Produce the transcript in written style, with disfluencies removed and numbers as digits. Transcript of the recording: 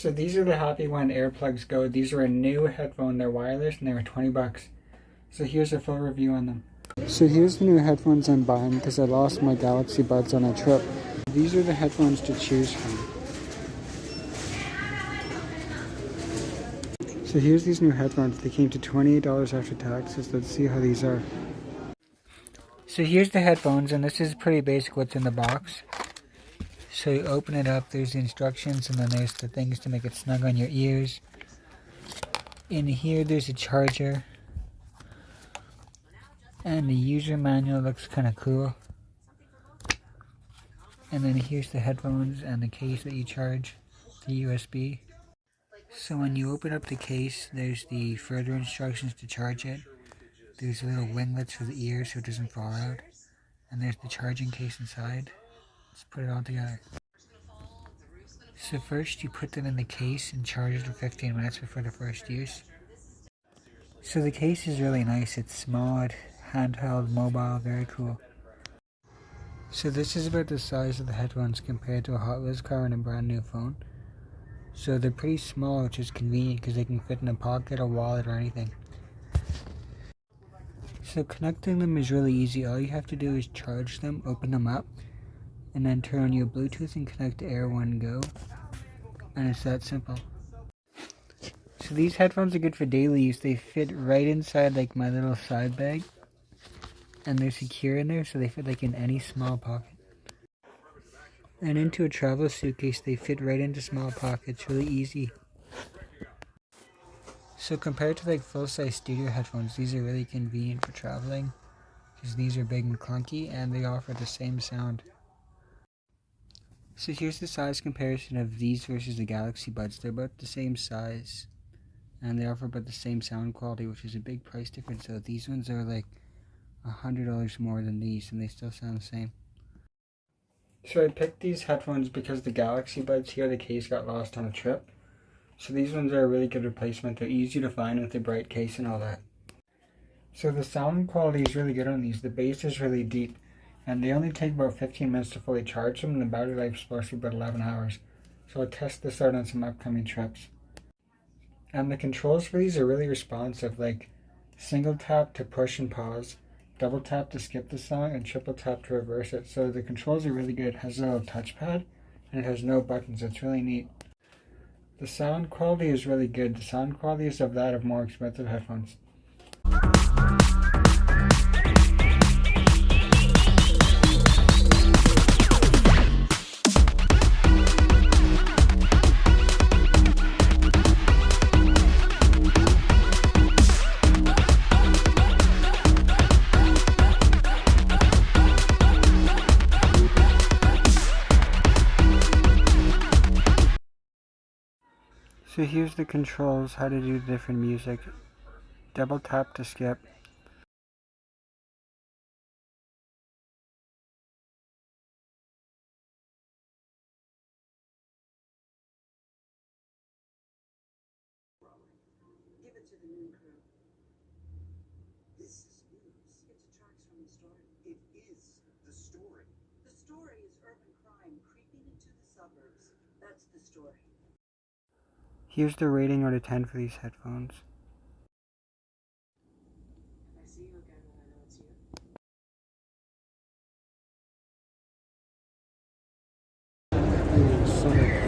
So these are the Happy One earplugs go. These are a new headphone. They're wireless and they were 20 bucks. So here's a full review on them. So here's the new headphones I'm buying because I lost my Galaxy Buds on a trip. These are the headphones to choose from. So here's these new headphones. They came to $28 after taxes. Let's see how these are. So here's the headphones, and this is pretty basic what's in the box. So you open it up, there's the instructions, and then there's the things to make it snug on your ears. In here there's a charger. And the user manual looks kind of cool. And then here's the headphones and the case that you charge, the USB. So when you open up the case, there's the further instructions to charge it. There's little winglets for the ears so it doesn't fall out. And there's the charging case inside. Let's put it all together. So first you put them in the case and charge it for 15 minutes before the first use. So the case is really nice. It's small, handheld, mobile, very cool. So this is about the size of the headphones compared to a Hot Wheels car and a brand new phone. So they're pretty small, which is convenient because they can fit in a pocket, a wallet, or anything. So connecting them is really easy. All you have to do is charge them, open them up, and then turn on your Bluetooth and connect to Air 1 Go. And it's that simple. So these headphones are good for daily use. They fit right inside like my little side bag. And they're secure in there, so they fit like in any small pocket. And into a travel suitcase, they fit right into small pockets, really easy. So compared to like full-size studio headphones, these are really convenient for traveling, because these are big and clunky, and they offer the same sound. So here's the size comparison of these versus the Galaxy Buds. They're about the same size, and they offer about the same sound quality, which is a big price difference. So these ones are like $100 more than these, and they still sound the same. So I picked these headphones because the Galaxy Buds here, the case got lost on a trip. So these ones are a really good replacement. They're easy to find with the bright case and all that. So the sound quality is really good on these. The bass is really deep, and they only take about 15 minutes to fully charge them, and the battery life is supposed to be about 11 hours. So I'll test this out on some upcoming trips. And the controls for these are really responsive, like single tap to push and pause, double tap to skip the song, and triple tap to reverse it. So the controls are really good. It has a little touchpad, and it has no buttons. It's really neat. The sound quality is really good. The sound quality is of that of more expensive headphones. So here's the controls, how to do different music. Double tap to skip. Give it to the new crew. This is news. It detracts from the story. It is the story. The story is urban crime creeping into the suburbs. That's the story. Here's the rating out of 10 for these headphones. If I see you again, will I know it's you? So